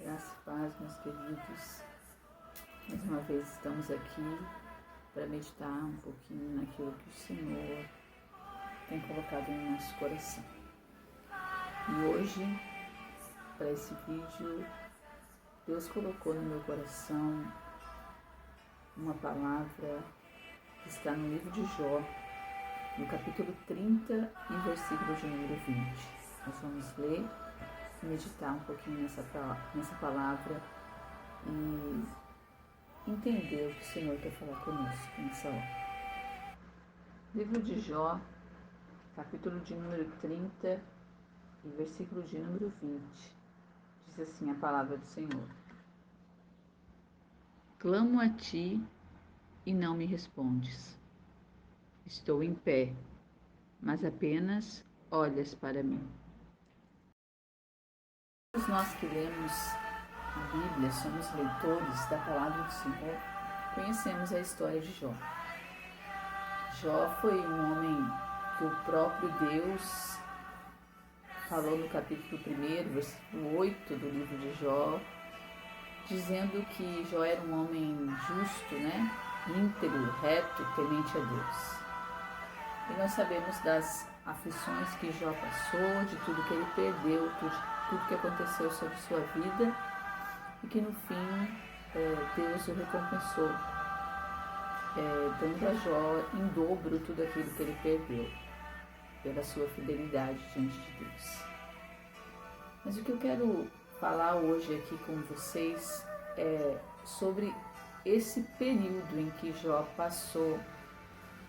Graça e paz, meus queridos. Mais uma vez estamos aqui para meditar um pouquinho naquilo que o Senhor tem colocado no nosso coração. E hoje, para esse vídeo, Deus colocou no meu coração uma palavra que está no livro de Jó, no capítulo 30 e versículo de número 20. Nós vamos ler e meditar um pouquinho nessa palavra e entender o que o Senhor quer falar conosco nessa hora. Livro de Jó, capítulo de número 30 e versículo de número 20. Diz assim a palavra do Senhor: Clamo a ti e não me respondes. Estou em pé, mas apenas olhas para mim. Todos nós que lemos a Bíblia, somos leitores da palavra do Senhor, conhecemos a história de Jó. Jó foi um homem que o próprio Deus falou no capítulo 1, versículo 8 do livro de Jó, dizendo que Jó era um homem justo, íntegro, reto, temente a Deus. E nós sabemos das aflições que Jó passou, de tudo que ele perdeu, tudo que aconteceu sobre sua vida, e que no fim Deus o recompensou, dando a Jó em dobro tudo aquilo que ele perdeu, pela sua fidelidade diante de Deus. Mas o que eu quero falar hoje aqui com vocês é sobre esse período em que Jó passou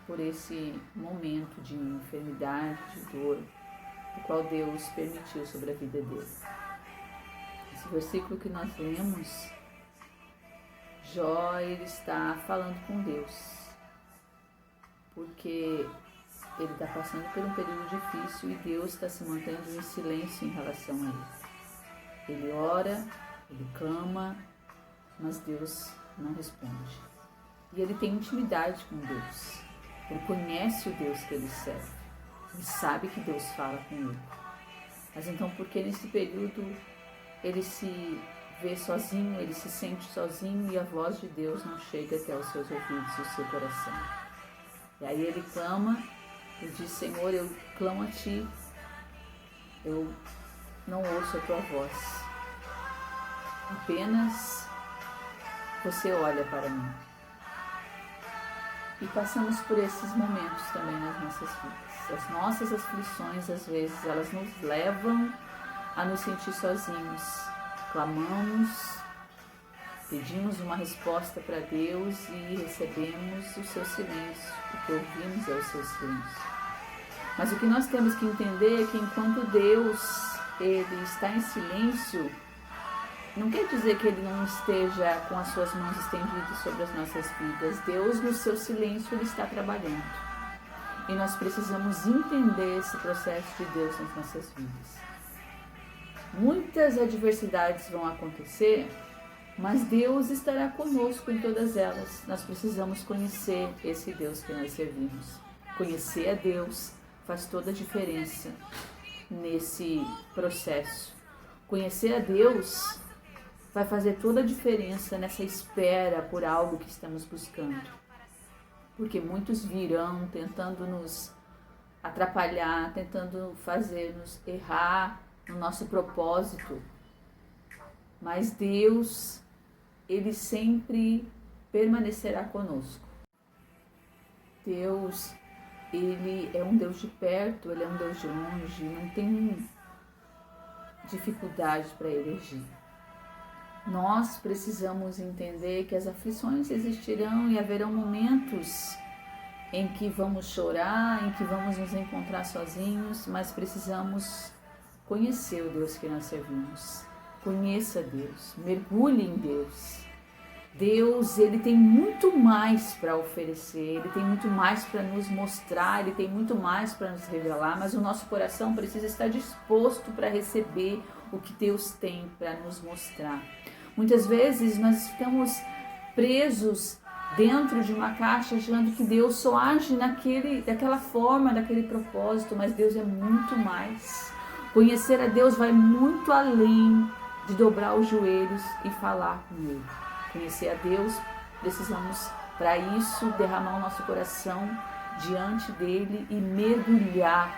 por esse momento de enfermidade, de dor, o qual Deus permitiu sobre a vida dele. Esse versículo que nós lemos, Jó, ele está falando com Deus, porque ele está passando por um período difícil e Deus está se mantendo em silêncio em relação a ele. Ele ora, ele clama, mas Deus não responde. E ele tem intimidade com Deus. Ele conhece o Deus que ele serve. Ele sabe que Deus fala com ele. Mas então, porque nesse período ele se vê sozinho, ele se sente sozinho e a voz de Deus não chega até os seus ouvidos e o seu coração. E aí ele clama e diz: Senhor, eu clamo a ti, eu não ouço a tua voz. Apenas você olha para mim. E passamos por esses momentos também nas nossas vidas. As nossas aflições, às vezes, elas nos levam a nos sentir sozinhos. Clamamos, pedimos uma resposta para Deus e recebemos o seu silêncio. O que ouvimos é o seu silêncio. Mas o que nós temos que entender é que enquanto Deus ele está em silêncio, não quer dizer que ele não esteja com as suas mãos estendidas sobre as nossas vidas. Deus, no seu silêncio, ele está trabalhando. E nós precisamos entender esse processo de Deus nas nossas vidas. Muitas adversidades vão acontecer, mas Deus estará conosco em todas elas. Nós precisamos conhecer esse Deus que nós servimos. Conhecer a Deus faz toda a diferença nesse processo. Conhecer a Deus vai fazer toda a diferença nessa espera por algo que estamos buscando. Porque muitos virão tentando nos atrapalhar, tentando fazer-nos errar no nosso propósito. Mas Deus, ele sempre permanecerá conosco. Deus, ele é um Deus de perto, ele é um Deus de longe, não tem dificuldade para ele agir. Nós precisamos entender que as aflições existirão e haverão momentos em que vamos chorar, em que vamos nos encontrar sozinhos, mas precisamos conhecer o Deus que nós servimos. Conheça Deus, mergulhe em Deus. Deus, ele tem muito mais para oferecer, ele tem muito mais para nos mostrar, ele tem muito mais para nos revelar, mas o nosso coração precisa estar disposto para receber o que Deus tem para nos mostrar. Muitas vezes nós ficamos presos dentro de uma caixa achando que Deus só age daquela forma, daquele propósito, mas Deus é muito mais. Conhecer a Deus vai muito além de dobrar os joelhos e falar com Ele. Conhecer a Deus, precisamos, para isso, derramar o nosso coração diante dEle e mergulhar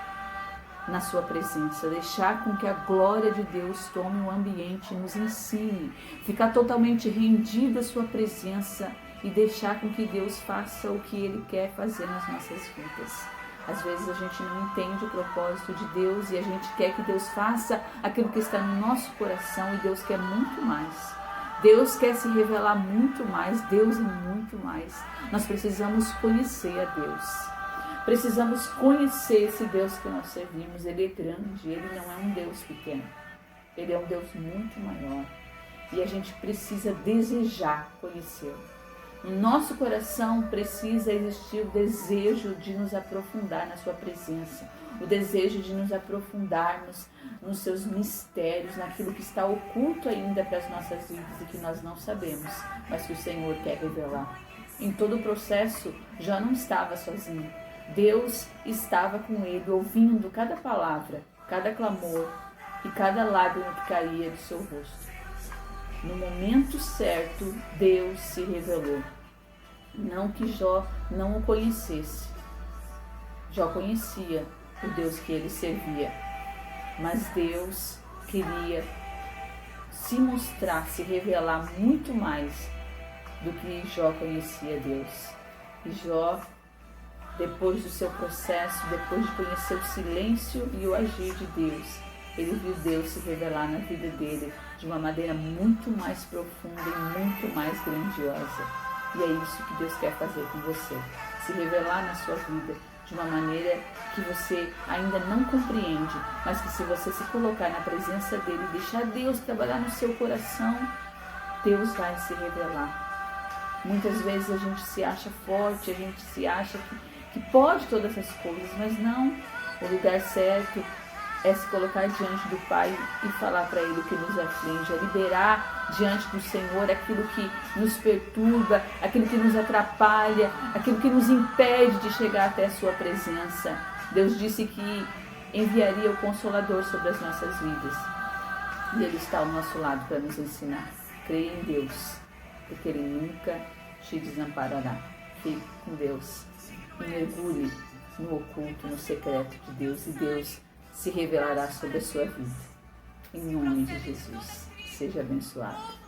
na sua presença, deixar com que a glória de Deus tome o ambiente e nos ensine, ficar totalmente rendido à sua presença e deixar com que Deus faça o que Ele quer fazer nas nossas vidas. Às vezes a gente não entende o propósito de Deus e a gente quer que Deus faça aquilo que está no nosso coração, e Deus quer muito mais. Deus quer se revelar muito mais, Deus é muito mais. Nós precisamos conhecer a Deus. Precisamos conhecer esse Deus que nós servimos. Ele é grande, Ele não é um Deus pequeno. Ele é um Deus muito maior. E a gente precisa desejar conhecê-lo. No nosso coração precisa existir o desejo de nos aprofundar na sua presença. O desejo de nos aprofundarmos nos seus mistérios, naquilo que está oculto ainda para as nossas vidas e que nós não sabemos, mas que o Senhor quer revelar. Em todo o processo, Jó não estava sozinho. Deus estava com ele, ouvindo cada palavra, cada clamor e cada lágrima que caía do seu rosto. No momento certo, Deus se revelou. Não que Jó não o conhecesse. Jó conhecia o Deus que ele servia, mas Deus queria se mostrar, se revelar muito mais do que Jó conhecia Deus. E Jó, depois do seu processo, depois de conhecer o silêncio e o agir de Deus, ele viu Deus se revelar na vida dele de uma maneira muito mais profunda e muito mais grandiosa. E é isso que Deus quer fazer com você, se revelar na sua vida de uma maneira que você ainda não compreende, mas que se você se colocar na presença dele e deixar Deus trabalhar no seu coração, Deus vai se revelar. Muitas vezes a gente se acha forte, a gente se acha que pode todas essas coisas, mas não. O lugar certo é se colocar diante do Pai e falar para Ele o que nos aflige, é liberar diante do Senhor aquilo que nos perturba, aquilo que nos atrapalha, aquilo que nos impede de chegar até a sua presença. Deus disse que enviaria o Consolador sobre as nossas vidas, e Ele está ao nosso lado para nos ensinar. Creia em Deus, porque Ele nunca te desamparará. Fique com Deus e mergulhe no oculto, no secreto de Deus, e Deus se revelará sobre a sua vida. Em nome de Jesus, seja abençoado.